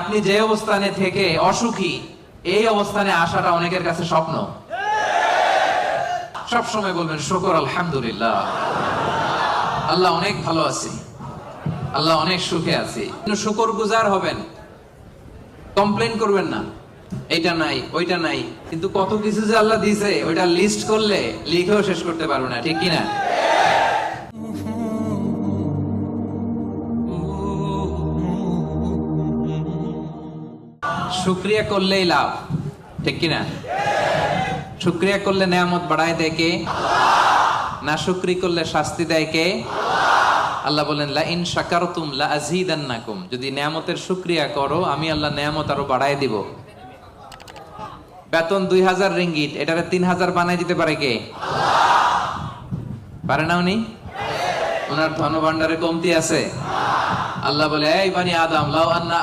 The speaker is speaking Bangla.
আপনি যে অবস্থানে থেকে অসুখী, এই অবস্থানে আসাটা অনেকের কাছে স্বপ্ন। সব সময় বলবেন শুকর আলহামদুলিল্লাহ, আল্লাহ অনেক ভালো আছি, আল্লাহ অনেক সুখে আছি। শুকর গুজার হবেন, কমপ্লেন করবেন না এইটা নাই ওইটা নাই। কিন্তু কত কিছু যে আল্লাহ দিয়েছে ওইটা লিস্ট করলে লিখেও শেষ করতে পারবে না, ঠিক কিনা? শুকরিয়া করলেই লাভ, ঠিক কিনা? শুকরিয়া করলে নেয়ামত বাড়ায় দেয় কে? না শুকরি করলে শাস্তি দেয় কে? আল্লাহ বলেন লা ইন শাকারতুম লা আযীদান্নাকুম, যদি নেয়ামতের শুকরিয়া করো আমি আল্লাহ নেয়ামত আরো বাড়ায় দিব। বেতন 2000 রিঙ্গিট, এটারে 3000 বানায় দিতে পারে কে? পারে না উনি? ওনার ধনভাণ্ডারে কমতি আছে? আল্লাহ বলে এই বানি আদম লাউ আন্না